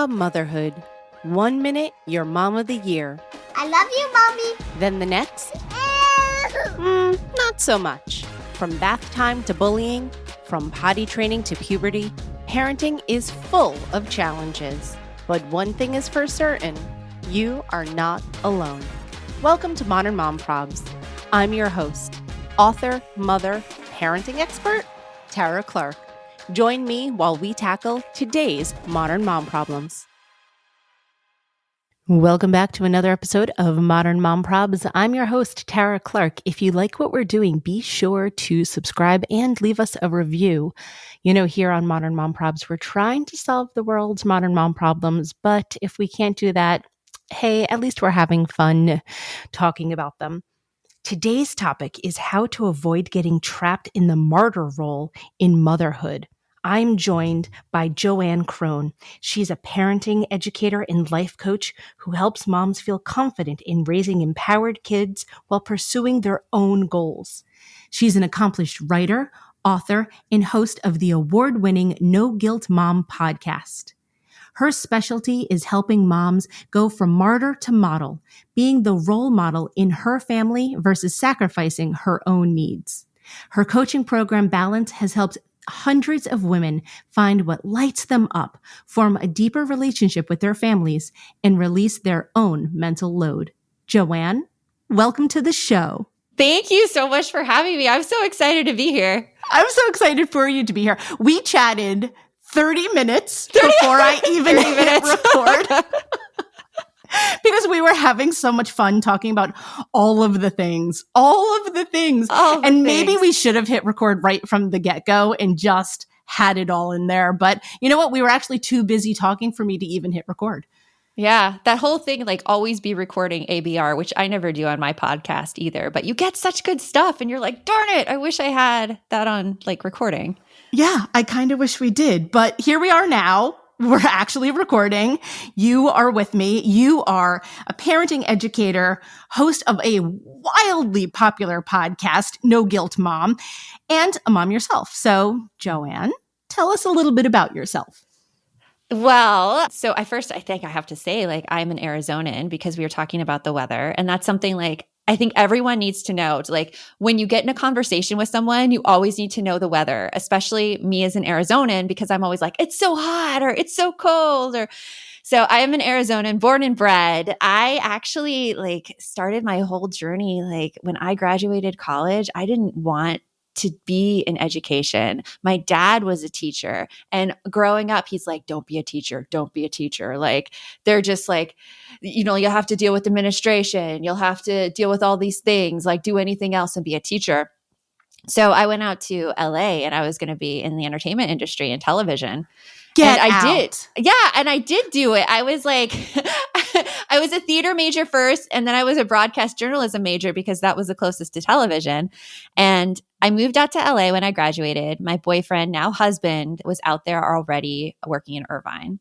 Motherhood. 1 minute, you're mom of the year. I love you, Mommy. Then the next, not so much. From bath time to bullying, from potty training to puberty, parenting is full of challenges. But one thing is for certain, you are not alone. Welcome to Modern Mom Probs. I'm your host, author, mother, parenting expert, Tara Clark. Join me while we tackle today's modern mom problems. Welcome back to another episode of Modern Mom Probs. I'm your host, Tara Clark. If you like what we're doing, be sure to subscribe and leave us a review. You know, here on Modern Mom Probs, we're trying to solve the world's modern mom problems, but if we can't do that, hey, at least we're having fun talking about them. Today's topic is how to avoid getting trapped in the martyr role in motherhood. I'm joined by JoAnn Crohn. She's a parenting educator and life coach who helps moms feel confident in raising empowered kids while pursuing their own goals. She's an accomplished writer, author, and host of the award-winning No Guilt Mom podcast. Her specialty is helping moms go from martyr to model, being the role model in her family versus sacrificing her own needs. Her coaching program, Balance, has helped hundreds of women find what lights them up, form a deeper relationship with their families, and release their own mental load. JoAnn, welcome to the show. Thank you so much for having me. I'm so excited to be here. I'm so excited for you to be here. We chatted 30 minutes before I even hit record. Because we were having so much fun talking about all of the things. And maybe we should have hit record right from the get-go and just had it all in there. But you know what? We were actually too busy talking for me to even hit record. Yeah, that whole thing, like always be recording ABR, which I never do on my podcast either. But you get such good stuff and you're like, darn it, I wish I had that on like recording. Yeah, I kind of wish we did. But here we are now. We're actually recording. You are with me. You are a parenting educator, host of a wildly popular podcast, No Guilt Mom, and a mom yourself. So, JoAnn, tell us a little bit about yourself. Well, so I think I have to say, like, I'm an Arizonan because we were talking about the weather. And that's something like I think everyone needs to know. Like when you get in a conversation with someone, you always need to know the weather, especially me as an Arizonan, because I'm always like, it's so hot or it's so cold or so I am an Arizonan, born and bred. I actually like started my whole journey. Like when I graduated college, I didn't want to be in education. My dad was a teacher, and growing up, he's like, don't be a teacher. Don't be a teacher. Like they're just like, you know, you'll have to deal with administration. You'll have to deal with all these things, like do anything else and be a teacher. So I went out to LA and I was going to be in the entertainment industry and television. I did. Yeah. And I did do it. I was like, I was a theater major first, and then I was a broadcast journalism major because that was the closest to television. And I moved out to LA when I graduated. My boyfriend, now husband, was out there already working in Irvine.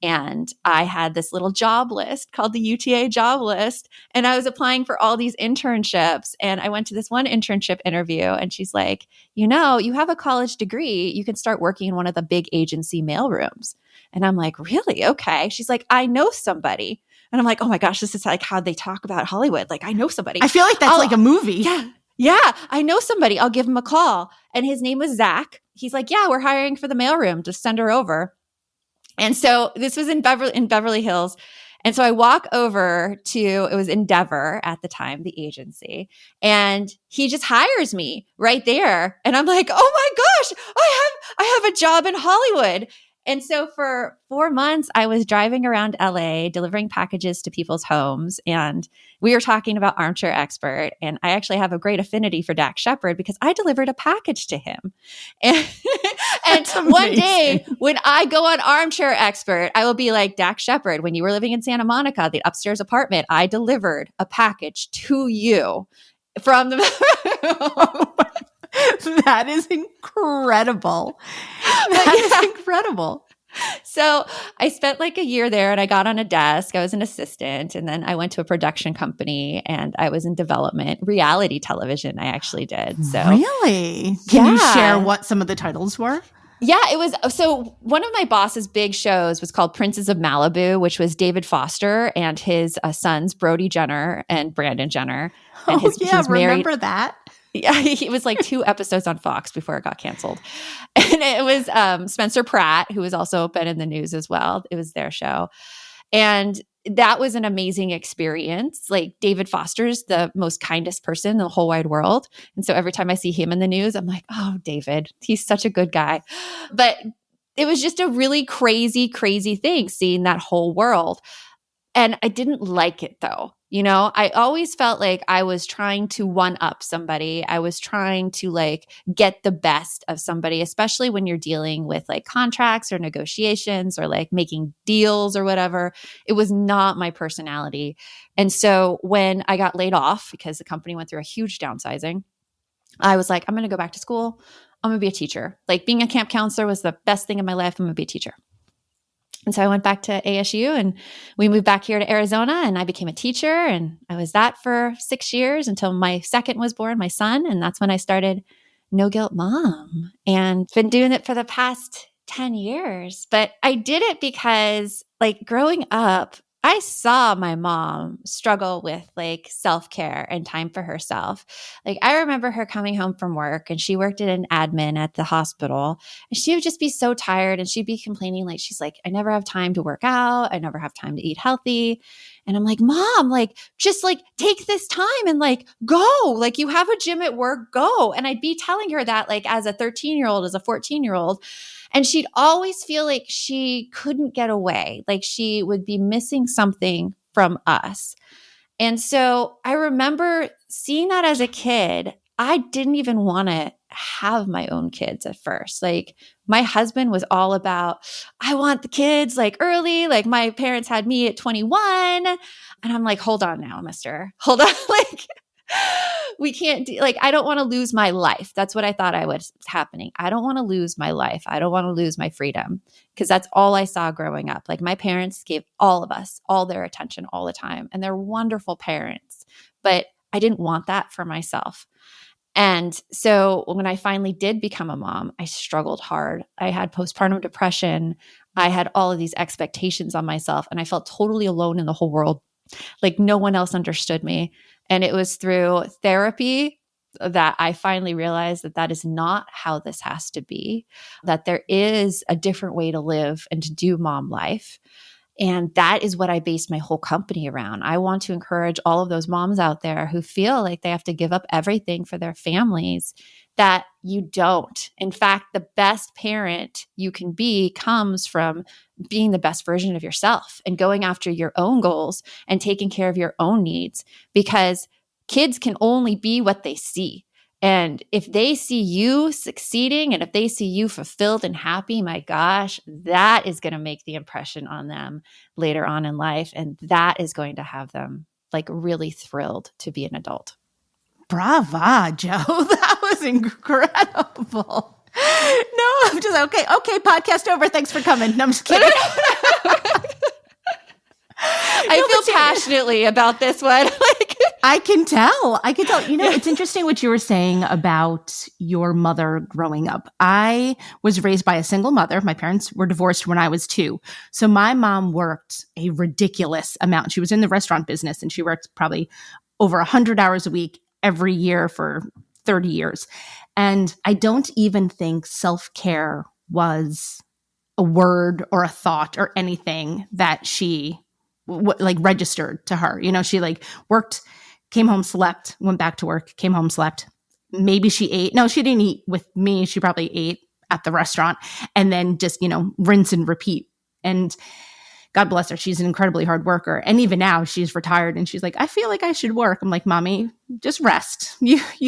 And I had this little job list called the UTA job list. And I was applying for all these internships. And I went to this one internship interview and she's like, you know, you have a college degree. You can start working in one of the big agency mailrooms. And I'm like, really? Okay. She's like, I know somebody. And I'm like, oh my gosh, this is like how they talk about Hollywood. Like, I know somebody. I feel like that's like a movie. Yeah, I know somebody. I'll give him a call. And his name was Zach. He's like, yeah, we're hiring for the mailroom. Just send her over. And so this was in Beverly Hills. And so I walk over to, it was Endeavor at the time, the agency, and he just hires me right there. And I'm like, oh my gosh, I have a job in Hollywood. And so for 4 months, I was driving around LA, delivering packages to people's homes. And we were talking about Armchair Expert. And I actually have a great affinity for Dax Shepard because I delivered a package to him. And one day when I go on Armchair Expert, I will be like, Dax Shepard, when you were living in Santa Monica, the upstairs apartment, I delivered a package to you from the That is incredible. That is incredible. So I spent like a year there and I got on a desk. I was an assistant, and then I went to a production company and I was in development, reality television I actually did. So really? Can you share what some of the titles were? Yeah, it was. So one of my boss's big shows was called Princes of Malibu, which was David Foster and his sons, Brody Jenner and Brandon Jenner. And Oh, he was married. remember that? Yeah, it was like 2 episodes on Fox before it got canceled. And it was Spencer Pratt, who has also been in the news as well. It was their show. And that was an amazing experience. Like David Foster's the most kindest person in the whole wide world. And so every time I see him in the news, I'm like, oh, David, he's such a good guy. But it was just a really crazy, crazy thing seeing that whole world. And I didn't like it though. You know, I always felt like I was trying to one up somebody. I was trying to like get the best of somebody, especially when you're dealing with like contracts or negotiations or like making deals or whatever. It was not my personality. And so when I got laid off because the company went through a huge downsizing, I was like, I'm going to go back to school. I'm going to be a teacher. Like being a camp counselor was the best thing in my life. I'm going to be a teacher. And so I went back to ASU and we moved back here to Arizona and I became a teacher and I was that for 6 years until my second was born, my son. And that's when I started No Guilt Mom and been doing it for the past 10 years. But I did it because like growing up, I saw my mom struggle with like self-care and time for herself. Like I remember her coming home from work and she worked at an admin at the hospital and she would just be so tired and she'd be complaining like, she's like, I never have time to work out. I never have time to eat healthy. And I'm like, Mom, like, just like take this time and like go, like you have a gym at work, go. And I'd be telling her that like as a 13-year-old, as a 14-year-old. And she'd always feel like she couldn't get away, like she would be missing something from us. And so I remember seeing that as a kid. I didn't even want to have my own kids at first. Like my husband was all about, I want the kids like early. Like my parents had me at 21. And I'm like, hold on now, mister. Hold on. Like we can't do, like, I don't want to lose my life. That's what I thought I was happening. I don't want to lose my life. I don't want to lose my freedom because that's all I saw growing up. Like my parents gave all of us all their attention all the time and they're wonderful parents, but I didn't want that for myself. And so when I finally did become a mom, I struggled hard. I had postpartum depression. I had all of these expectations on myself and I felt totally alone in the whole world. Like no one else understood me. And it was through therapy that I finally realized that that is not how this has to be, that there is a different way to live and to do mom life. And that is what I based my whole company around. I want to encourage all of those moms out there who feel like they have to give up everything for their families, that you don't. In fact, the best parent you can be comes from being the best version of yourself and going after your own goals and taking care of your own needs, because kids can only be what they see. And if they see you succeeding and if they see you fulfilled and happy, my gosh, that is going to make the impression on them later on in life. And that is going to have them like really thrilled to be an adult. Brava, Jo. That was incredible. No, I'm just okay, podcast over. Thanks for coming. No, I'm just kidding. I feel passionately about this one. I can tell. You know, it's interesting what you were saying about your mother growing up. I was raised by a single mother. My parents were divorced when I was 2. So my mom worked a ridiculous amount. She was in the restaurant business and she worked probably over 100 hours a week every year for 30 years. And I don't even think self-care was a word or a thought or anything that she like registered to her. You know, she like worked, came home, slept, went back to work, came home, slept. Maybe she ate. No, she didn't eat with me. She probably ate at the restaurant and then just, you know, rinse and repeat. And God bless her. She's an incredibly hard worker. And even now she's retired and she's like, I feel like I should work. I'm like, Mommy, just rest. Just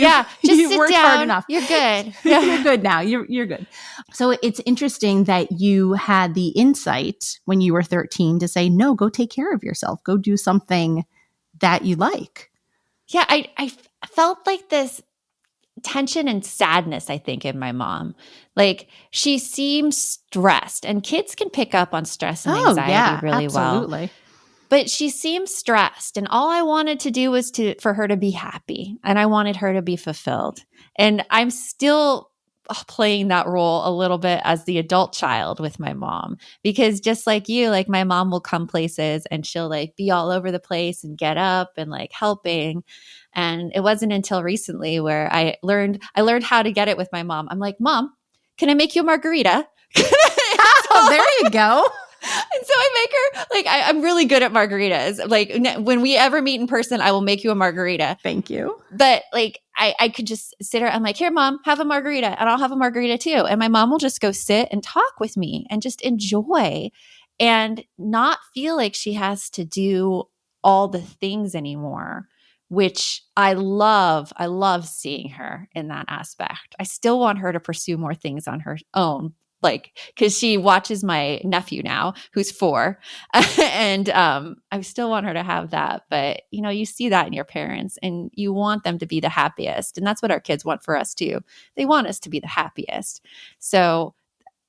sit worked down. hard enough. You're good. You're good now. You're good. So it's interesting that you had the insight when you were 13 to say, no, go take care of yourself. Go do something that you like. Yeah, I felt like this tension and sadness, I think, in my mom. Like she seems stressed, and kids can pick up on stress and anxiety really absolutely. well. But she seems stressed, and all I wanted to do was for her to be happy, and I wanted her to be fulfilled. And I'm still playing that role a little bit as the adult child with my mom, because just like you, like my mom will come places and she'll like be all over the place and get up and like helping. And it wasn't until recently where I learned how to get it with my mom. I'm like, Mom, can I make you a margarita? Oh, there you go. And so I make her, like, I'm really good at margaritas. Like, when we ever meet in person, I will make you a margarita. Thank you. But like, I could just sit her, I'm like, here, Mom, have a margarita. And I'll have a margarita too. And my mom will just go sit and talk with me and just enjoy and not feel like she has to do all the things anymore, which I love. I love seeing her in that aspect. I still want her to pursue more things on her own, like, because she watches my nephew now, who's 4, and I still want her to have that. But you know, you see that in your parents, and you want them to be the happiest, and that's what our kids want for us too. They want us to be the happiest. So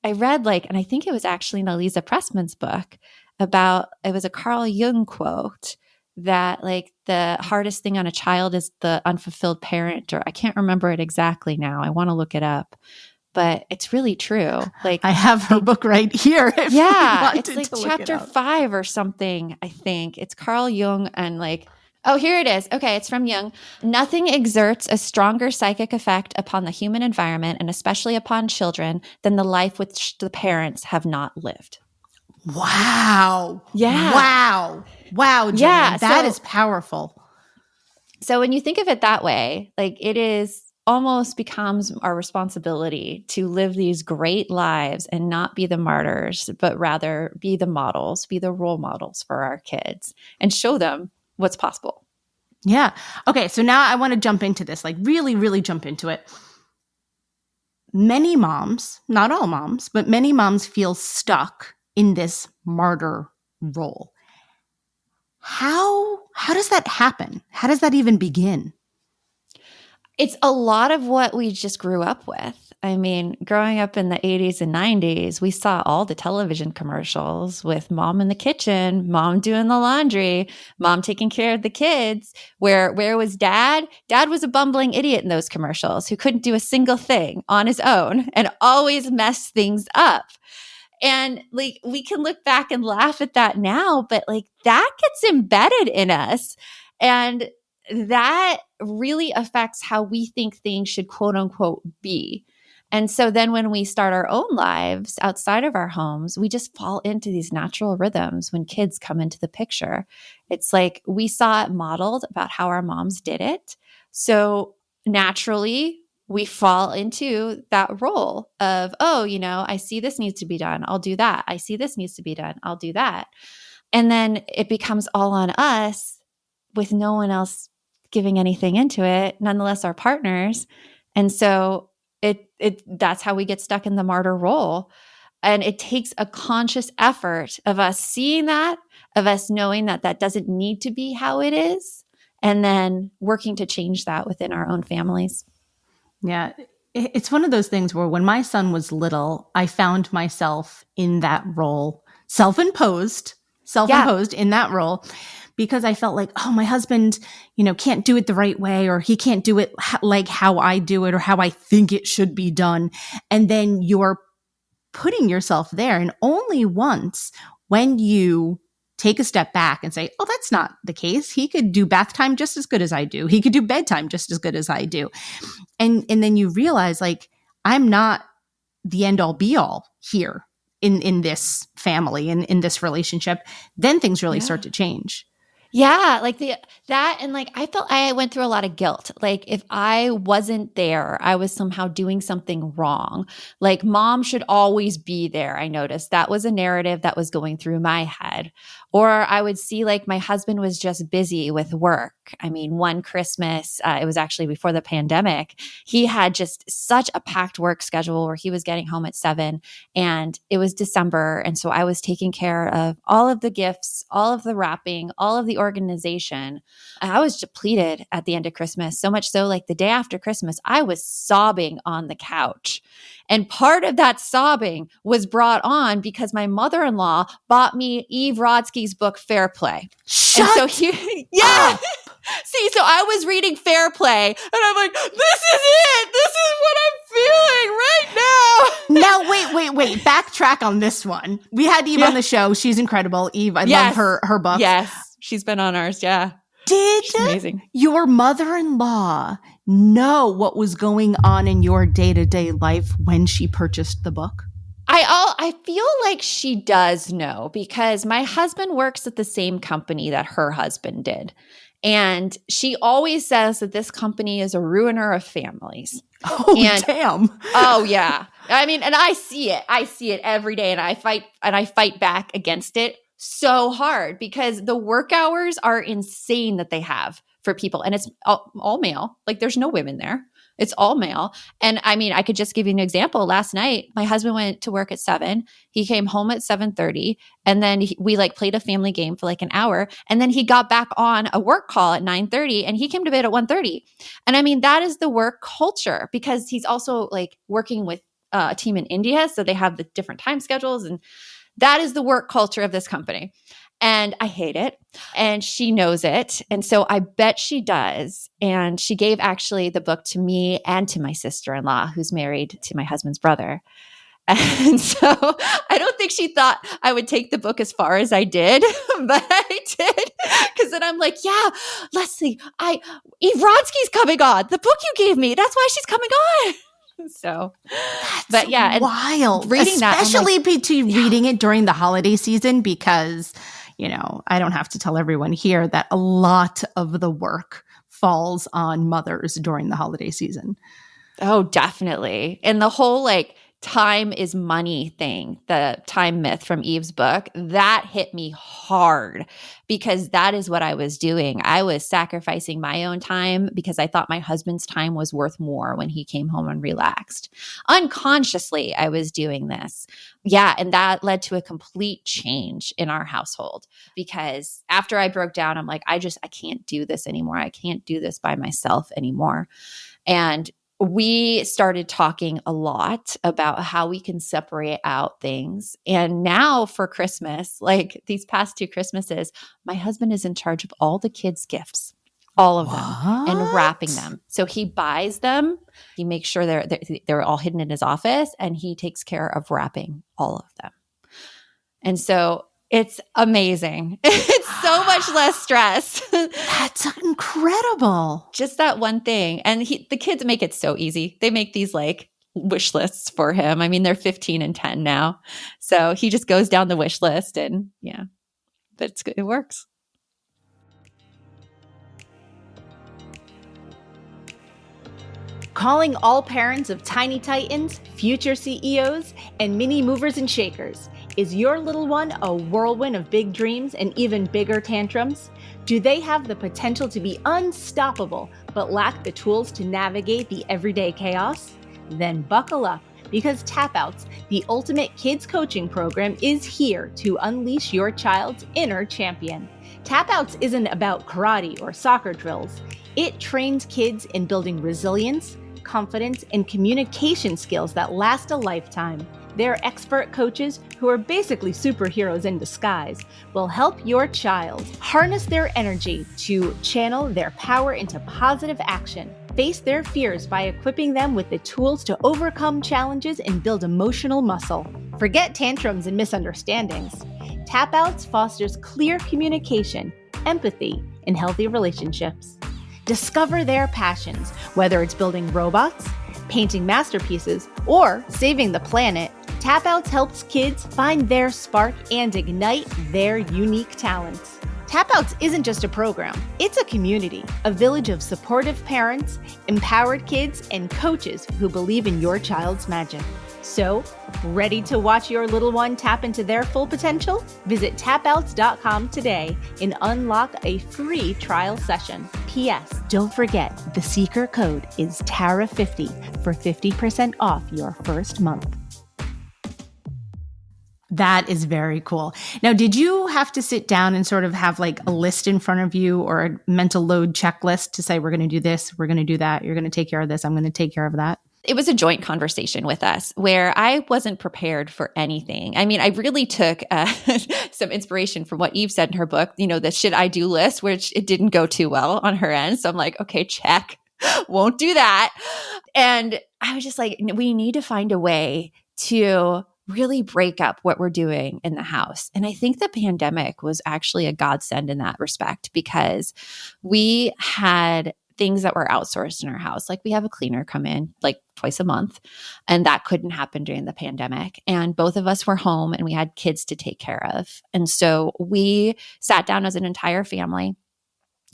I read, like, and I think it was actually in Elisa Pressman's book about, it was a Carl Jung quote that like the hardest thing on a child is the unfulfilled parent, or I can't remember it exactly now. I want to look it up. But it's really true. Like, I have her book right here. Yeah, it's like chapter 5 or something, I think. It's Carl Jung, and like, oh, here it is. Okay, it's from Jung. Nothing exerts a stronger psychic effect upon the human environment, and especially upon children, than the life which the parents have not lived. Wow. Yeah. Wow, JoAnn. Yeah, that is powerful. So when you think of it that way, like, it is almost becomes our responsibility to live these great lives and not be the martyrs, but rather be the models, be the role models for our kids and show them what's possible. Yeah. Okay. So now I want to jump into this, like really, really jump into it. Many moms, not all moms, but many moms feel stuck in this martyr role. How does that happen? How does that even begin? It's a lot of what we just grew up with. I mean, growing up in the 80s and 90s, we saw all the television commercials with mom in the kitchen, mom doing the laundry, mom taking care of the kids. Where was dad? Dad was a bumbling idiot in those commercials who couldn't do a single thing on his own and always messed things up. And like, we can look back and laugh at that now, but like, that gets embedded in us. And that really affects how we think things should, quote unquote, be. And so then when we start our own lives outside of our homes, we just fall into these natural rhythms when kids come into the picture. It's like we saw it modeled about how our moms did it. So naturally, we fall into that role of, oh, you know, I see this needs to be done, I'll do that. I see this needs to be done, I'll do that. And then it becomes all on us with no one else giving anything into it, nonetheless our partners. And so that's how we get stuck in the martyr role. And it takes a conscious effort of us seeing that, of us knowing that that doesn't need to be how it is, and then working to change that within our own families. Yeah. It's one of those things where when my son was little, I found myself in that role, self-imposed in that role, because I felt like, oh, my husband, you know, can't do it the right way, or he can't do it like how I do it or how I think it should be done. And then you're putting yourself there. And only once, when you take a step back and say, oh, that's not the case. He could do bath time just as good as I do. He could do bedtime just as good as I do. And then you realize, like, I'm not the end all be all here in this family and in this relationship. Then things really start to change. Yeah, like that, and like I felt I went through a lot of guilt. Like if I wasn't there, I was somehow doing something wrong. Like mom should always be there. I noticed that was a narrative that was going through my head. Or I would see like my husband was just busy with work. I mean, one Christmas, it was actually before the pandemic, he had just such a packed work schedule where he was getting home at 7, and it was December. And so I was taking care of all of the gifts, all of the wrapping, all of the organization. I was depleted at the end of Christmas, so much so like the day after Christmas, I was sobbing on the couch. And part of that sobbing was brought on because my mother-in-law bought me Eve Rodsky's book, Fair Play. Shut and so he, yeah. up. See, so I was reading Fair Play, and I'm like, this is it. This is what I'm feeling right now. Now, wait. Backtrack on this one. We had Eve on the show. She's incredible. Eve, I love her books. Yes, she's been on ours, yeah. Did your mother-in-law know what was going on in your day-to-day life when she purchased the book? I feel like she does know, because my husband works at the same company that her husband did. And she always says that this company is a ruiner of families. Oh, damn. Oh, yeah. I mean, and I see it. I see it every day, and I fight back against it so hard, because the work hours are insane that they have for people. And it's all male. Like, there's no women there. It's all male. And I mean, I could just give you an example. Last night, my husband went to work at 7. He came home at 7:30. And then we played a family game for like an hour. And then he got back on a work call at 9:30, and he came to bed at 1:30. And I mean, that is the work culture, because he's also like working with a team in India. So they have the different time schedules, and that is the work culture of this company. And I hate it. And she knows it. And so I bet she does. And she gave actually the book to me and to my sister-in-law, who's married to my husband's brother. And so I don't think she thought I would take the book as far as I did, but I did. Because then I'm like, yeah, Leslie, Eve Rodsky's coming on. The book you gave me, that's why she's coming on. So, but yeah, wild. Reading especially reading it during the holiday season, because, you know, I don't have to tell everyone here that a lot of the work falls on mothers during the holiday season. Oh, definitely. And the whole like time is money thing, the time myth from Eve's book, that hit me hard, because that is what I was doing. I was sacrificing my own time because I thought my husband's time was worth more when he came home and relaxed. Unconsciously, I was doing this. Yeah. And that led to a complete change in our household, because after I broke down, I'm like, I can't do this anymore. I can't do this by myself anymore. And we started talking a lot about how we can separate out things. And now for Christmas, like these past 2 Christmases, my husband is in charge of all the kids' gifts, all of them, and wrapping them. So he buys them. He makes sure they're all hidden in his office, and he takes care of wrapping all of them. And so it's amazing. It's so much less stress. That's incredible. Just that one thing. And the kids make it so easy. They make these like wish lists for him. I mean, they're 15 and 10 now. So he just goes down the wish list, and yeah, but it's good. It works. Calling all parents of tiny titans, future CEOs, and mini movers and shakers. Is your little one a whirlwind of big dreams and even bigger tantrums? Do they have the potential to be unstoppable, but lack the tools to navigate the everyday chaos? Then buckle up, because Tap Outs, the ultimate kids coaching program, is here to unleash your child's inner champion. Tap Outs isn't about karate or soccer drills. It trains kids in building resilience, confidence, and communication skills that last a lifetime. Their expert coaches, who are basically superheroes in disguise, will help your child harness their energy to channel their power into positive action, face their fears by equipping them with the tools to overcome challenges and build emotional muscle. Forget tantrums and misunderstandings. Tap Outs fosters clear communication, empathy, and healthy relationships. Discover their passions, whether it's building robots, painting masterpieces, or saving the planet. Tap Outs helps kids find their spark and ignite their unique talents. Tap Outs isn't just a program, it's a community, a village of supportive parents, empowered kids, and coaches who believe in your child's magic. So, ready to watch your little one tap into their full potential? Visit tapouts.com today and unlock a free trial session. P.S. Don't forget, the secret code is TARA50 for 50% off your first month. That is very cool. Now, did you have to sit down and sort of have like a list in front of you, or a mental load checklist to say, we're going to do this, we're going to do that, you're going to take care of this, I'm going to take care of that? it was a joint conversation with us where I wasn't prepared for anything. I mean, I really took some inspiration from what Eve said in her book, the should I do list, which it didn't go too well on her end. So I'm like, okay, check. Won't do that. And I was just like, we need to find a way to really break up what we're doing in the house. And I think the pandemic was actually a godsend in that respect, because we had things that were outsourced in our house. Like we have a cleaner come in like twice a month, and that couldn't happen during the pandemic. And both of us were home and we had kids to take care of. And so we sat down as an entire family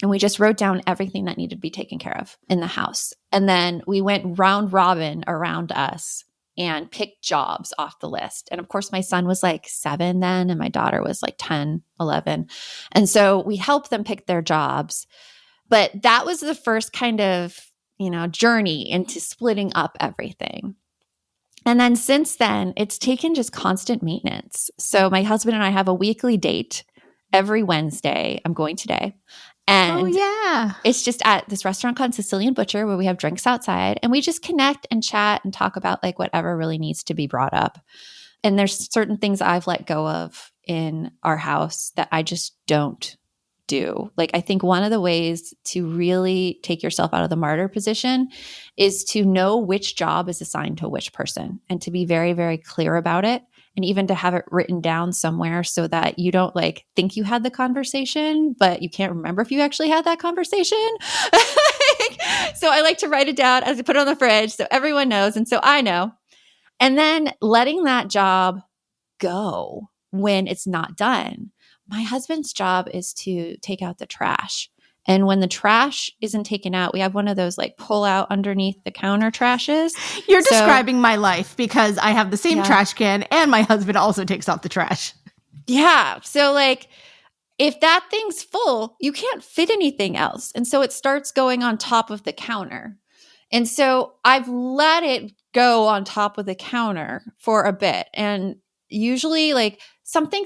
and we just wrote down everything that needed to be taken care of in the house. And then we went round robin around us and picked jobs off the list. And of course, my son was like 7 then, and my daughter was like 10, 11. And so we helped them pick their jobs. But that was the first kind of, journey into splitting up everything. And then since then, it's taken just constant maintenance. So my husband and I have a weekly date every Wednesday. I'm going today. And it's just at this restaurant called Sicilian Butcher where we have drinks outside, and we just connect and chat and talk about like whatever really needs to be brought up. And there's certain things I've let go of in our house that I just don't do. Like, I think one of the ways to really take yourself out of the martyr position is to know which job is assigned to which person, and to be very, very clear about it. And even to have it written down somewhere so that you don't like think you had the conversation, but you can't remember if you actually had that conversation. So I like to write it down as I put it on the fridge so everyone knows. And so I know. And then letting that job go when it's not done. My husband's job is to take out the trash. And when the trash isn't taken out, we have one of those like pull out underneath the counter trashes. You're describing my life, because I have the same trash can and my husband also takes out the trash. Yeah. So like if that thing's full, you can't fit anything else. And so it starts going on top of the counter. And so I've let it go on top of the counter for a bit. And usually like something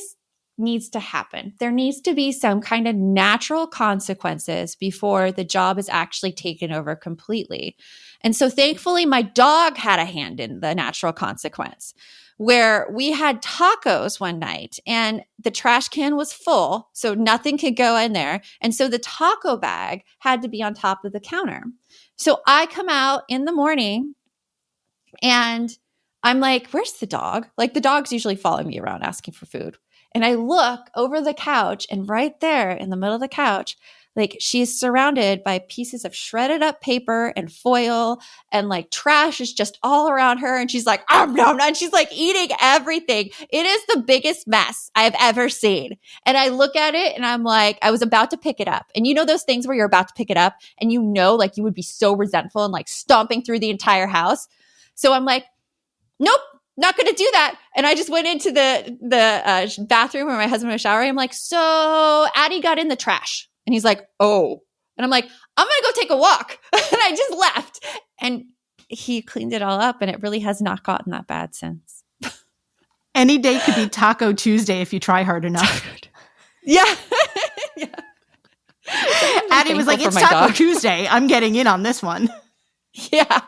needs to happen. There needs to be some kind of natural consequences before the job is actually taken over completely. And so thankfully, my dog had a hand in the natural consequence, where we had tacos one night and the trash can was full, so nothing could go in there. And so the taco bag had to be on top of the counter. So I come out in the morning and I'm like, where's the dog? Like the dog's usually following me around asking for food. And I look over the couch, and right there in the middle of the couch, like she's surrounded by pieces of shredded up paper and foil, and like trash is just all around her. And she's like, and she's like eating everything. It is the biggest mess I've ever seen. And I look at it and I'm like, I was about to pick it up. And you know those things where you're about to pick it up and you know, like you would be so resentful and like stomping through the entire house. So I'm like, nope. Not going to do that. And I just went into the bathroom where my husband was showering. I'm like, so Addie got in the trash. And he's like, oh. And I'm like, I'm going to go take a walk. And I just left. And he cleaned it all up. And it really has not gotten that bad since. Any day could be Taco Tuesday if you try hard enough. Yeah. Yeah. Addie was like, it's Taco Tuesday. I'm getting in on this one. Yeah.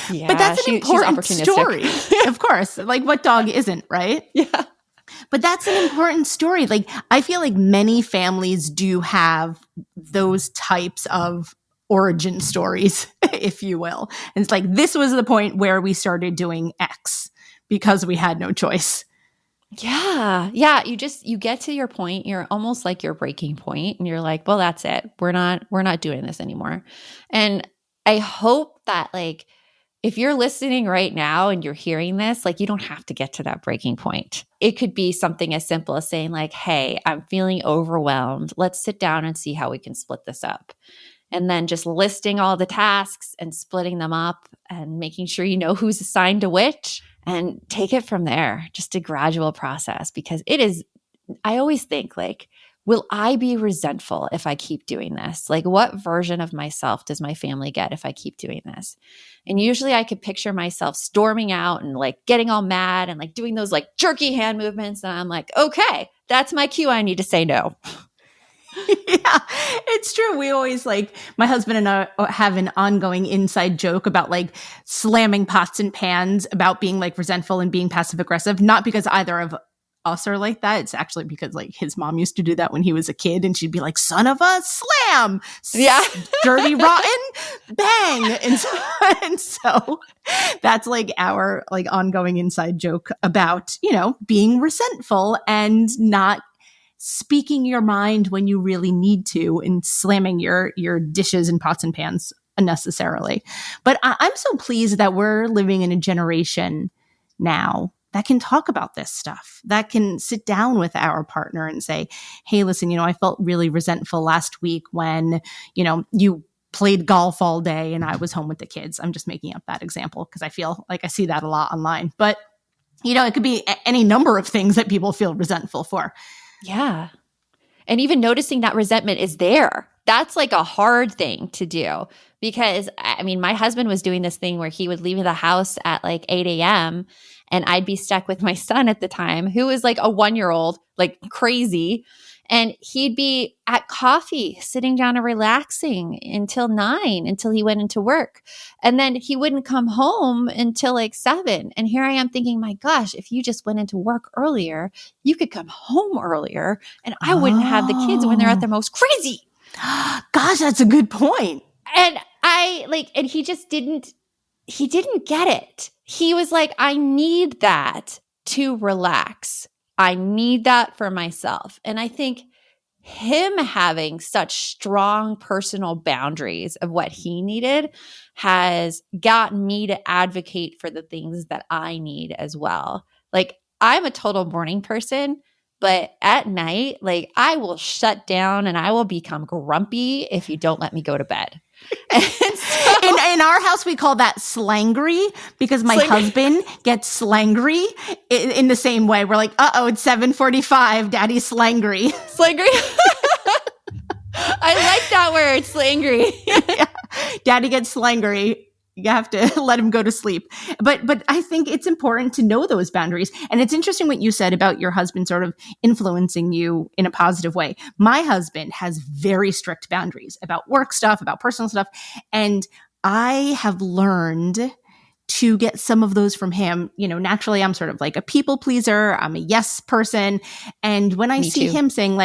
Yeah, but that's an important story. Of course. Like what dog isn't, right? Yeah. But that's an important story. Like I feel like many families do have those types of origin stories, if you will. And it's like, this was the point where we started doing X because we had no choice. Yeah. Yeah. You get to your point. You're almost like your breaking point, and you're like, well, that's it. We're not doing this anymore. And I hope that like, if you're listening right now and you're hearing this, like you don't have to get to that breaking point. It could be something as simple as saying like, hey, I'm feeling overwhelmed. Let's sit down and see how we can split this up. And then just listing all the tasks and splitting them up and making sure you know who's assigned to which, and take it from there. Just a gradual process, because it is, I always think like, will I be resentful if I keep doing this? Like what version of myself does my family get if I keep doing this? And usually I could picture myself storming out and like getting all mad and like doing those like jerky hand movements. And I'm like, okay, that's my cue. I need to say no. Yeah, it's true. We always my husband and I have an ongoing inside joke about slamming pots and pans, about being resentful and being passive aggressive. Not because either of us are like that. It's actually because his mom used to do that when he was a kid, and she'd be like, "Son of a slam, Yeah, dirty rotten, bang," and so that's our ongoing inside joke about being resentful and not speaking your mind when you really need to, and slamming your dishes and pots and pans unnecessarily. But I'm so pleased that we're living in a generation now that can talk about this stuff, that can sit down with our partner and say, "Hey, listen, I felt really resentful last week when, you played golf all day and I was home with the kids." I'm just making up that example because I feel like I see that a lot online. But, it could be any number of things that people feel resentful for. Yeah. And even noticing that resentment is there. That's a hard thing to do, because my husband was doing this thing where he would leave the house at 8 a.m. and I'd be stuck with my son at the time, who was a 1-year-old, crazy. And he'd be at coffee, sitting down and relaxing until 9, until he went into work. And then he wouldn't come home until 7. And here I am thinking, my gosh, if you just went into work earlier, you could come home earlier and I wouldn't have the kids when they're at their most crazy. Gosh, that's a good point. And and he just didn't get it. He was like, I need that to relax. I need that for myself. And I think him having such strong personal boundaries of what he needed has gotten me to advocate for the things that I need as well. I'm a total morning person, but at night, I will shut down and I will become grumpy if you don't let me go to bed. And so, in our house, we call that slangry, because my husband gets slangry in the same way. We're like, it's 7:45, daddy's slangry. Slangry. I like that word, slangry. Yeah. Daddy gets slangry. You have to let him go to sleep. But I think it's important to know those boundaries. And it's interesting what you said about your husband sort of influencing you in a positive way. My husband has very strict boundaries about work stuff, about personal stuff. And I have learned to get some of those from him. Naturally, I'm sort of a people pleaser. I'm a yes person. And when I see him saying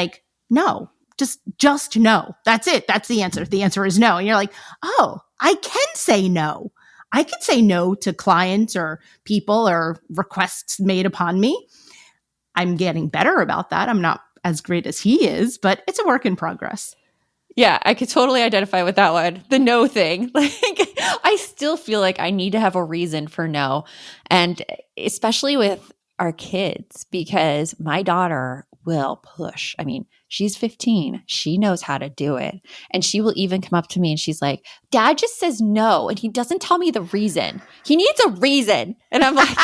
no, just no, that's it. That's the answer. The answer is no. And you're like, oh, I can say no. I can say no to clients or people or requests made upon me. I'm getting better about that. I'm not as great as he is, but it's a work in progress. Yeah, I could totally identify with that one. The no thing. I still feel like I need to have a reason for no. And especially with our kids, because my daughter will push. She's 15. She knows how to do it. And she will even come up to me and she's like, "Dad just says no, and he doesn't tell me the reason. He needs a reason." And I'm like,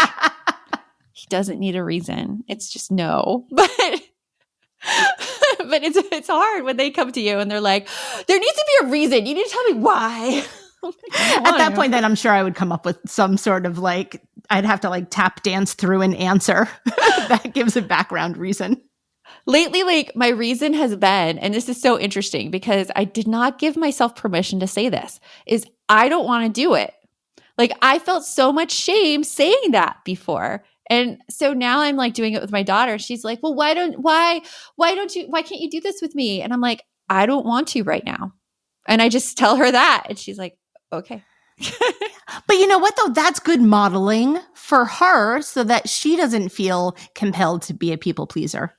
he doesn't need a reason. It's just no. But it's hard when they come to you and they're like, "There needs to be a reason. You need to tell me why." At that point, then I'm sure I would come up with some sort of I'd have to tap dance through an answer that gives a background reason. Lately, my reason has been, and this is so interesting because I did not give myself permission to say this, is I don't want to do it. I felt so much shame saying that before. And so now I'm doing it with my daughter. She's like, "Well, why can't you do this with me?" And I'm like, "I don't want to right now." And I just tell her that. And she's like, "Okay." But you know what, though? That's good modeling for her so that she doesn't feel compelled to be a people pleaser.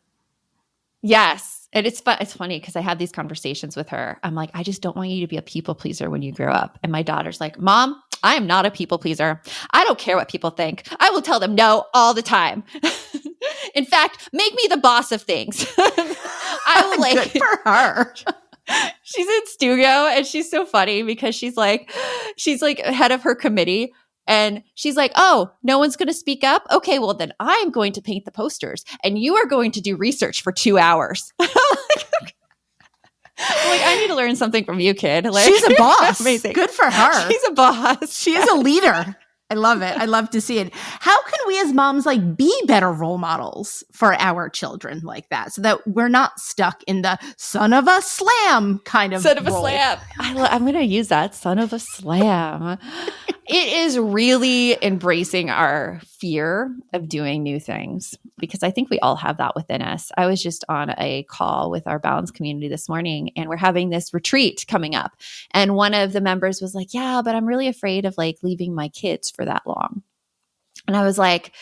Yes. And it's funny because I have these conversations with her. I'm like, "I just don't want you to be a people pleaser when you grow up." And my daughter's like, "Mom, I am not a people pleaser. I don't care what people think. I will tell them no all the time. In fact, make me the boss of things." I will Good for her. She's in Stugo and she's so funny because she's head of her committee. And she's like, "Oh, no one's going to speak up? Okay, well then I'm going to paint the posters and you are going to do research for 2 hours." I'm like, I need to learn something from you, kid. She's a boss. Amazing. Good for her. She's a boss. She is a leader. I love it. I love to see it. How can we as moms like be better role models for our children like that so that we're not stuck in the son of a slam kind of Son of a role? slam. I'm going to use that. Son of a slam. It is really embracing our fear of doing new things because I think we all have that within us. I was just on a call with our Balance community this morning and we're having this retreat coming up. And one of the members was like, yeah, but I'm really afraid of like leaving my kids for that long. And I was like,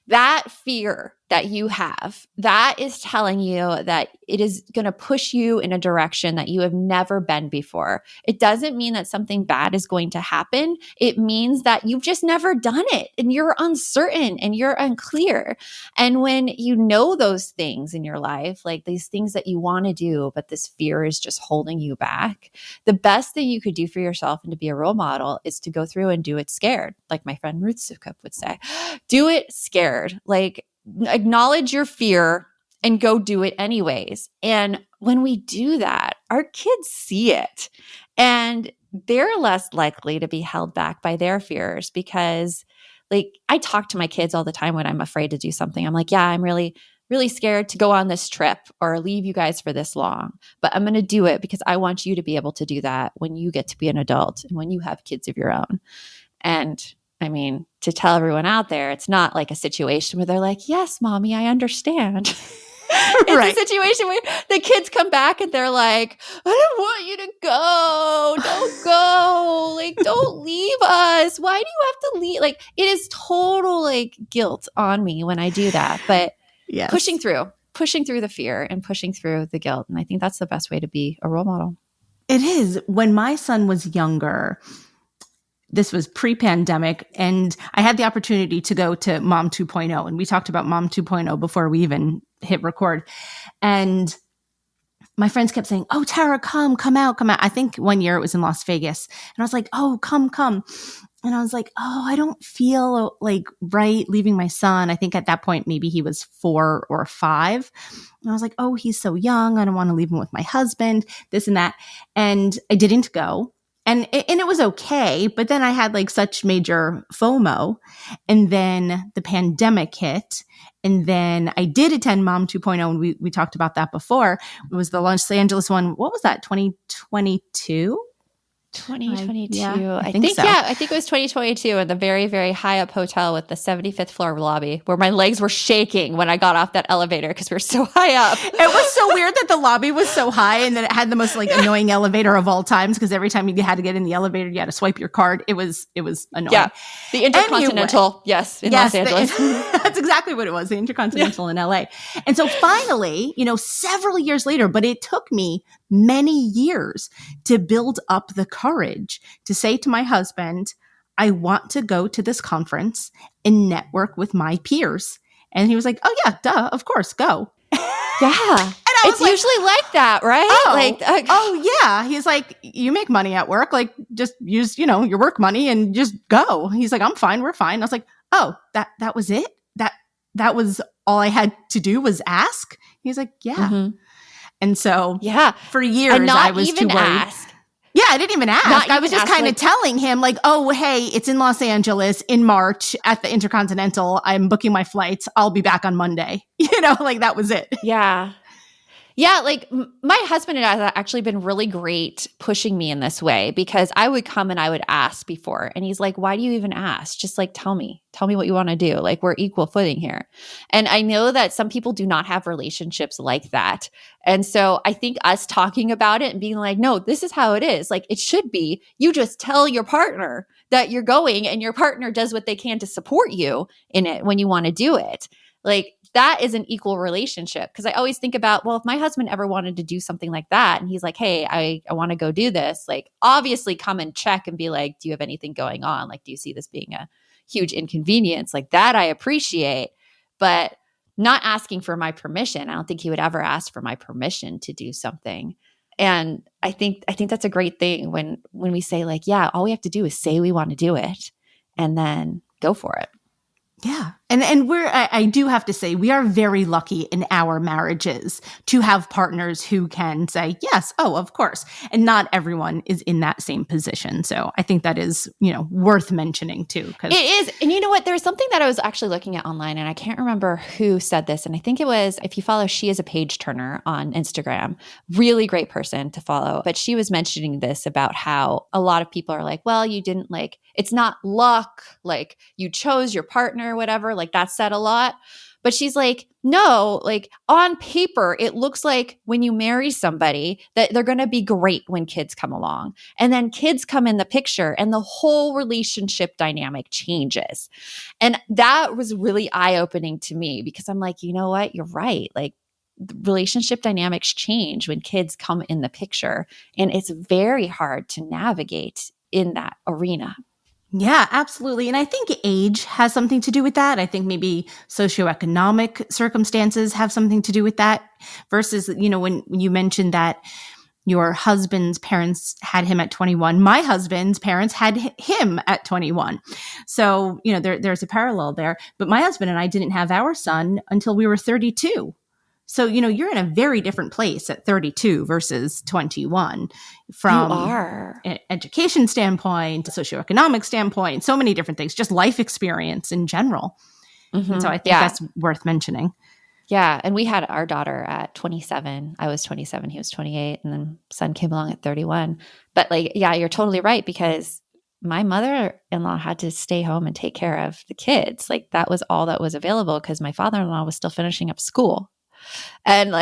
that fear that you have, that is telling you that it is going to push you in a direction that you have never been before. It doesn't mean that something bad is going to happen. It means that you've just never done it and you're uncertain and you're unclear. And when you know those things in your life, like these things that you want to do, but this fear is just holding you back, the best thing you could do for yourself and to be a role model is to go through and do it scared. Like my friend Ruth Sukup would say, do it scared. Like, acknowledge your fear and go do it anyways. And when we do that, our kids see it and they're less likely to be held back by their fears because like I talk to my kids all the time when I'm afraid to do something. I'm like, yeah, I'm really, really scared to go on this trip or leave you guys for this long, but I'm going to do it because I want you to be able to do that when you get to be an adult and when you have kids of your own. And I mean, to tell everyone out there, it's not like a situation where they're like, yes, mommy, I understand. It's Right. a situation where the kids come back and they're like, I don't want you to go. Don't go. Like, don't leave us. Why do you have to leave? Like, it is total like guilt on me when I do that. But Yes. pushing through the fear and pushing through the guilt. And I think that's the best way to be a role model. It is. When my son was younger, this was pre-pandemic, and I had the opportunity to go to Mom 2.0, and we talked about Mom 2.0 before we even hit record. And my friends kept saying, oh, Tara, come out. I think one year it was in Las Vegas. And I was like, oh, come. And I was like, oh, I don't feel like right leaving my son. I think at that point, maybe he was 4 or 5. And I was like, oh, he's so young. I don't want to leave him with my husband, this and that. And I didn't go. And it was okay. But then I had like such major FOMO. And then the pandemic hit. And then I did attend Mom 2.0. And we talked about that before. It was the Los Angeles one. What was that? 2022? 2022. Yeah, I think so. Yeah, I think it was 2022 in the very, very high up hotel with the 75th floor lobby where my legs were shaking when I got off that elevator because we were so high up. It was so weird that the lobby was so high and that it had the most like annoying elevator of all times because every time you had to get in the elevator, you had to swipe your card. It was annoying. Yeah. The Intercontinental, yes, in Los Angeles. That's exactly what it was, the Intercontinental in LA. And so finally, several years later, but it took me many years to build up the courage to say to my husband, I want to go to this conference and network with my peers. And he was like, oh yeah, duh, of course, go. Yeah. It's like, usually like that, right? Oh yeah. He's like, you make money at work, like just use, your work money and just go. He's like, I'm fine. We're fine. I was like, oh, that was it? That was all I had to do was ask? He's like, yeah. Mm-hmm. And so for years I was too worried. Ask. Yeah, I didn't even ask. I was just kind of telling him like, oh, hey, it's in Los Angeles in March at the Intercontinental. I'm booking my flights. I'll be back on Monday. Like that was it. Yeah. Yeah, like my husband and I have actually been really great pushing me in this way because I would come and I would ask before. And he's like, why do you even ask? Just like, tell me what you want to do. Like we're equal footing here. And I know that some people do not have relationships like that. And so I think us talking about it and being like, no, this is how it is. Like it should be. You just tell your partner that you're going and your partner does what they can to support you in it when you want to do it. Like that is an equal relationship. Because I always think about, well, if my husband ever wanted to do something like that and he's like, hey, I want to go do this, like obviously come and check and be like, do you have anything going on? Like, do you see this being a huge inconvenience? Like that I appreciate, but not asking for my permission. I don't think he would ever ask for my permission to do something. And I think that's a great thing when we say like, yeah, all we have to do is say we want to do it and then go for it. Yeah. And I do have to say, we are very lucky in our marriages to have partners who can say, yes, oh, of course. And not everyone is in that same position. So I think that is, worth mentioning too. It is. And you know what? There's something that I was actually looking at online, and I can't remember who said this. And I think it was, if you follow, she is a page turner on Instagram, really great person to follow. But she was mentioning this about how a lot of people are like, well, you didn't it's not luck, like you chose your partner, whatever, like that's said a lot. But she's like, no, like on paper, it looks like when you marry somebody that they're going to be great when kids come along. And then kids come in the picture and the whole relationship dynamic changes. And that was really eye-opening to me because I'm like, you know what? You're right. Like the relationship dynamics change when kids come in the picture. And it's very hard to navigate in that arena. Yeah, absolutely. And I think age has something to do with that. I think maybe socioeconomic circumstances have something to do with that versus, when you mentioned that your husband's parents had him at 21, my husband's parents had him at 21. So, there's a parallel there. But my husband and I didn't have our son until we were 32. So, you're in a very different place at 32 versus 21 from an education standpoint, a socioeconomic standpoint, so many different things, just life experience in general. Mm-hmm. And so I think that's worth mentioning. Yeah. And we had our daughter at 27. I was 27. He was 28. And then son came along at 31. But you're totally right because my mother-in-law had to stay home and take care of the kids. Like that was all that was available because my father-in-law was still finishing up school. And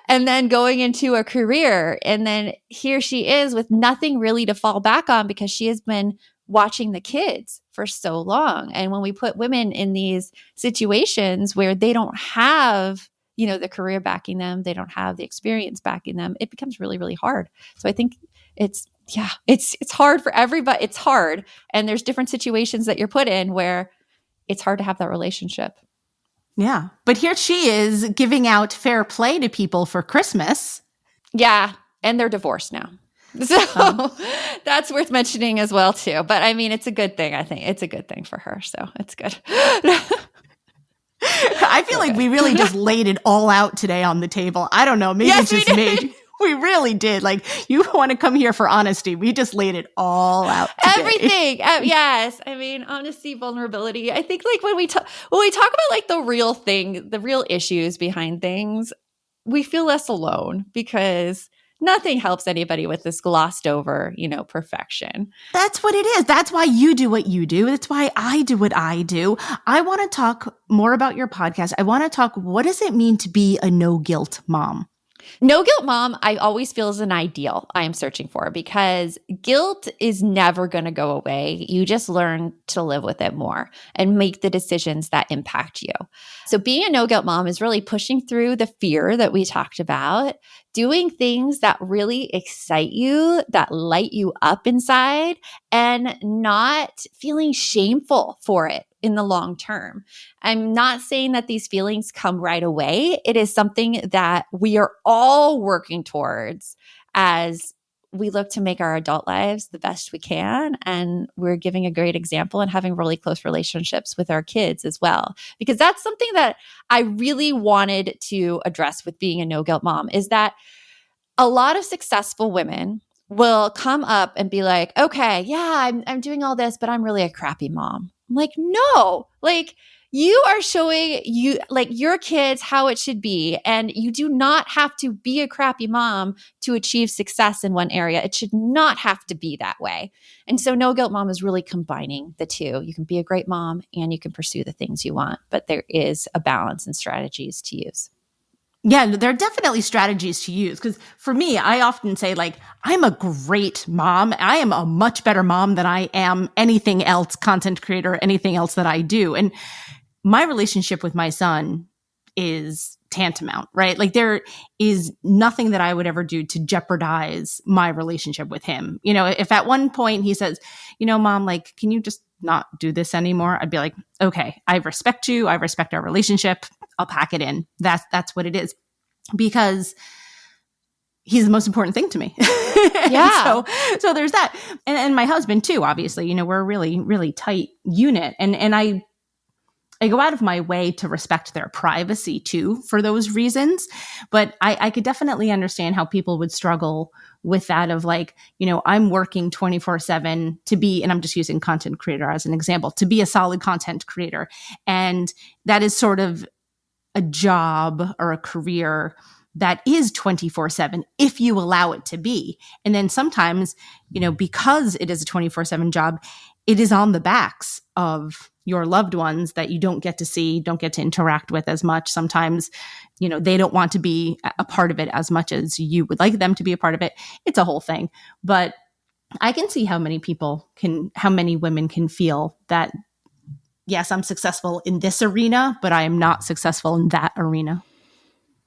and then going into a career. And then here she is with nothing really to fall back on because she has been watching the kids for so long. And when we put women in these situations where they don't have, the career backing them, they don't have the experience backing them, it becomes really, really hard. So I think it's hard for everybody. It's hard. And there's different situations that you're put in where it's hard to have that relationship. Yeah. But here she is giving out fair play to people for Christmas. Yeah. And they're divorced now. So that's worth mentioning as well, too. But I mean, it's a good thing. I think it's a good thing for her. So it's good. I feel like we really just laid it all out today on the table. I don't know. Maybe it's just me. We really did. Like, you want to come here for honesty. We just laid it all out today. Everything. Yes. I mean, honesty, vulnerability. I think when we talk about the real thing, the real issues behind things, we feel less alone because nothing helps anybody with this glossed over, perfection. That's what it is. That's why you do what you do. That's why I do what I do. I want to talk more about your podcast. I want to talk, what does it mean to be a no-guilt mom? No guilt mom, I always feel is an ideal I am searching for because guilt is never going to go away. You just learn to live with it more and make the decisions that impact you. So being a no guilt mom is really pushing through the fear that we talked about, doing things that really excite you, that light you up inside, and not feeling shameful for it in the long term. I'm not saying that these feelings come right away. It is something that we are all working towards as we look to make our adult lives the best we can. And we're giving a great example and having really close relationships with our kids as well. Because that's something that I really wanted to address with being a no-guilt mom is that a lot of successful women will come up and be like, okay, yeah, I'm doing all this, but I'm really a crappy mom. I'm like, no, you are showing your kids how it should be. And you do not have to be a crappy mom to achieve success in one area. It should not have to be that way. And so No Guilt Mom is really combining the two. You can be a great mom and you can pursue the things you want, but there is a balance and strategies to use. Yeah, there are definitely strategies to use because for me, I often say I'm a great mom. I am a much better mom than I am anything else, content creator, anything else that I do. And my relationship with my son is tantamount, right? There is nothing that I would ever do to jeopardize my relationship with him. If at one point he says, Mom, can you just not do this anymore? I'd be like, okay, I respect you. I respect our relationship. I'll pack it in. That's what it is because he's the most important thing to me. Yeah. so there's that. And my husband too, obviously, we're a really, really tight unit. And I go out of my way to respect their privacy too for those reasons. But I could definitely understand how people would struggle with that of like, I'm working 24/7 to be, and I'm just using content creator as an example, to be a solid content creator. And that is sort of a job or a career that is 24/7 if you allow it to be. And then sometimes, because it is a 24/7 job, it is on the backs of your loved ones that you don't get to see, don't get to interact with as much. Sometimes, they don't want to be a part of it as much as you would like them to be a part of it. It's a whole thing. But I can see how many women can feel that, yes, I'm successful in this arena, but I am not successful in that arena.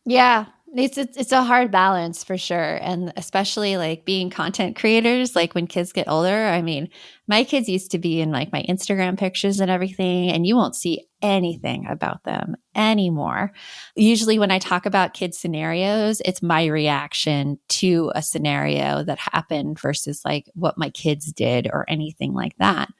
Yeah, it's a hard balance for sure. And especially like being content creators, like when kids get older, I mean, my kids used to be in like my Instagram pictures and everything, and you won't see anything about them anymore. Usually when I talk about kids scenarios, it's my reaction to a scenario that happened versus like what my kids did or anything like that,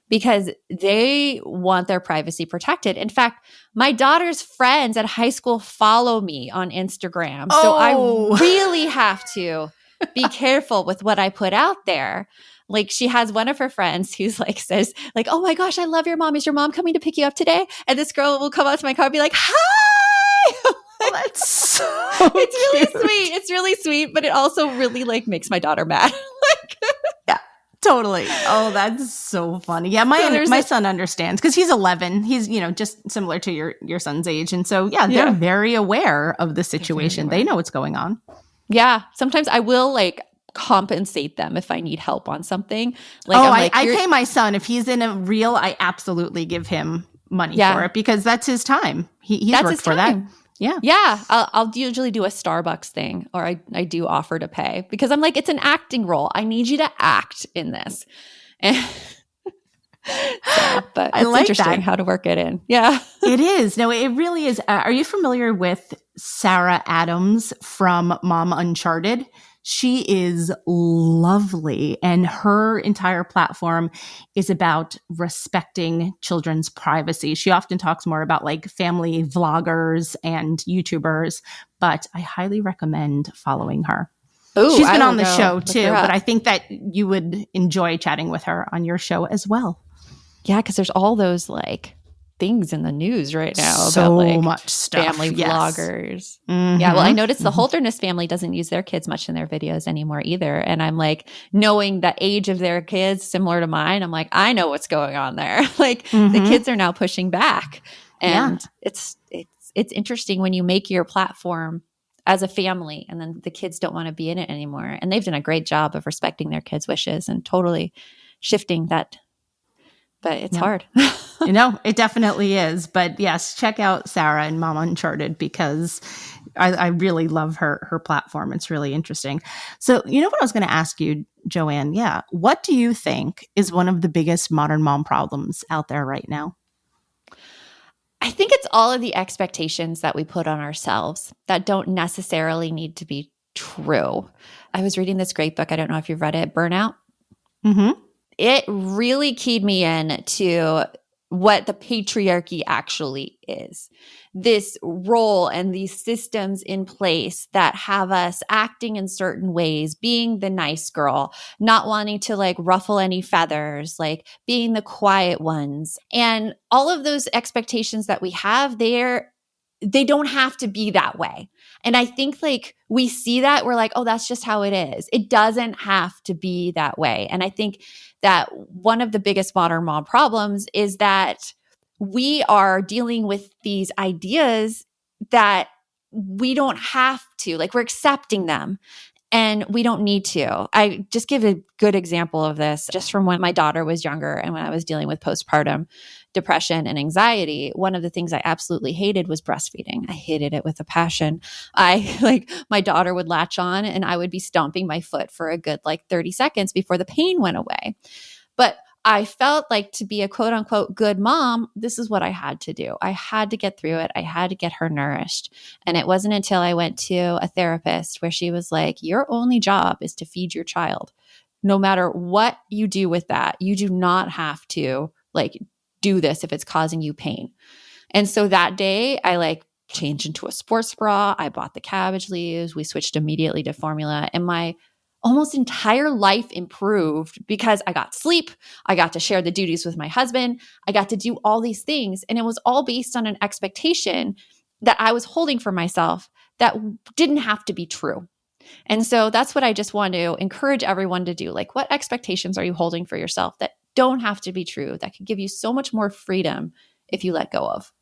because they want their privacy protected. In fact, my daughter's friends at high school follow me on Instagram. So I really have to be careful with what I put out there. Like she has one of her friends who's like says like, "Oh my gosh, I love your mom. Is your mom coming to pick you up today?" And this girl will come out to my car and be like, "Hi." Oh, that's so It's really cute. sweet. It's really sweet, but it also really like makes my daughter mad. Yeah. Totally. Oh, that's so funny. Yeah, my son understands because he's 11. He's, just similar to your son's age. And so, they're very aware of the situation. They know what's going on. Yeah. Sometimes I will like compensate them if I need help on something. Like, I pay my son. If he's in a reel, I absolutely give him money for it because that's his time. He's worked for that. Yeah. Yeah. I'll usually do a Starbucks thing, or I do offer to pay because I'm like, it's an acting role. I need you to act in this. And but it's like interesting how to work it in. Yeah. It is. No, it really is. Are you familiar with Sarah Adams from Mom Uncharted? She is lovely, and her entire platform is about respecting children's privacy. She often talks more about like family vloggers and YouTubers, but I highly recommend following her. Ooh, she's been on the show too, but I think that you would enjoy chatting with her on your show as well. Yeah, because there's all those like things in the news right now so about like much stuff. Family vloggers. Mm-hmm. Yeah, well, I noticed the Holderness family doesn't use their kids much in their videos anymore either. And I'm like, knowing the age of their kids similar to mine, I'm like, I know what's going on there. Like the kids are now pushing back. And it's interesting when you make your platform as a family and then the kids don't want to be in it anymore. And they've done a great job of respecting their kids' wishes and totally shifting that. But it's hard. It definitely is. But yes, check out Sarah and Mom Uncharted because I really love her platform. It's really interesting. So, what I was going to ask you, JoAnn? Yeah. What do you think is one of the biggest modern mom problems out there right now? I think it's all of the expectations that we put on ourselves that don't necessarily need to be true. I was reading this great book. I don't know if you've read it, Burnout. Mm-hmm. It really keyed me in to what the patriarchy actually is. This role and these systems in place that have us acting in certain ways, being the nice girl, not wanting to like ruffle any feathers, like being the quiet ones. And all of those expectations that we have there, they don't have to be that way. And I think like we see that, we're like, oh, that's just how it is. It doesn't have to be that way. And I think that one of the biggest modern mom problems is that we are dealing with these ideas that we don't have to, like we're accepting them and we don't need to. I just give a good example of this just from when my daughter was younger and when I was dealing with postpartum depression and anxiety. One of the things I absolutely hated was breastfeeding. I hated it with a passion. My daughter would latch on and I would be stomping my foot for a good 30 seconds before the pain went away. But I felt like to be a quote unquote good mom, this is what I had to do. I had to get through it. I had to get her nourished. And it wasn't until I went to a therapist where she was like, your only job is to feed your child. No matter what you do with that, you do not have to do this if it's causing you pain. And so that day I like changed into a sports bra. I bought the cabbage leaves. We switched immediately to formula, and my almost entire life improved because I got sleep. I got to share the duties with my husband. I got to do all these things. And it was all based on an expectation that I was holding for myself that didn't have to be true. And so that's what I just want to encourage everyone to do. Like, what expectations are you holding for yourself that don't have to be true, that can give you so much more freedom if you let go of?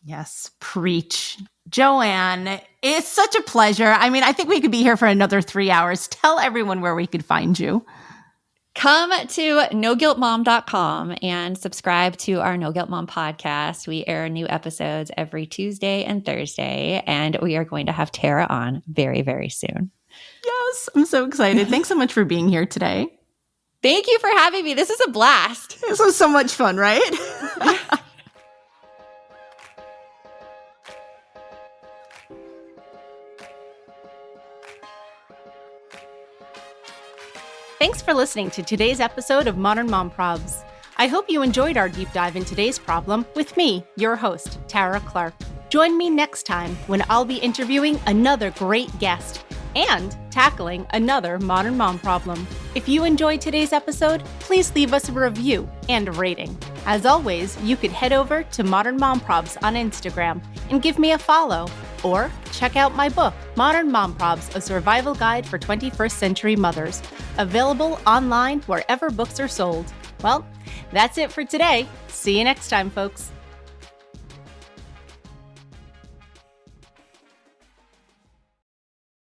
Yes, preach. JoAnn, it's such a pleasure. I mean, I think we could be here for another 3 hours. Tell everyone where we could find you. Come to noguiltmom.com and subscribe to our No Guilt Mom podcast. We air new episodes every Tuesday and Thursday, and we are going to have Tara on very, very soon. Yes, I'm so excited. Thanks so much for being here today. Thank you for having me. This is a blast. This was so much fun, right? Thanks for listening to today's episode of Modern Mom Probs. I hope you enjoyed our deep dive in today's problem with me, your host, Tara Clark. Join me next time when I'll be interviewing another great guest and tackling another modern mom problem. If you enjoyed today's episode, please leave us a review and a rating. As always, you could head over to Modern Mom Probs on Instagram and give me a follow. Or check out my book, Modern Mom Probs, A Survival Guide for 21st Century Mothers, available online wherever books are sold. Well, that's it for today. See you next time, folks.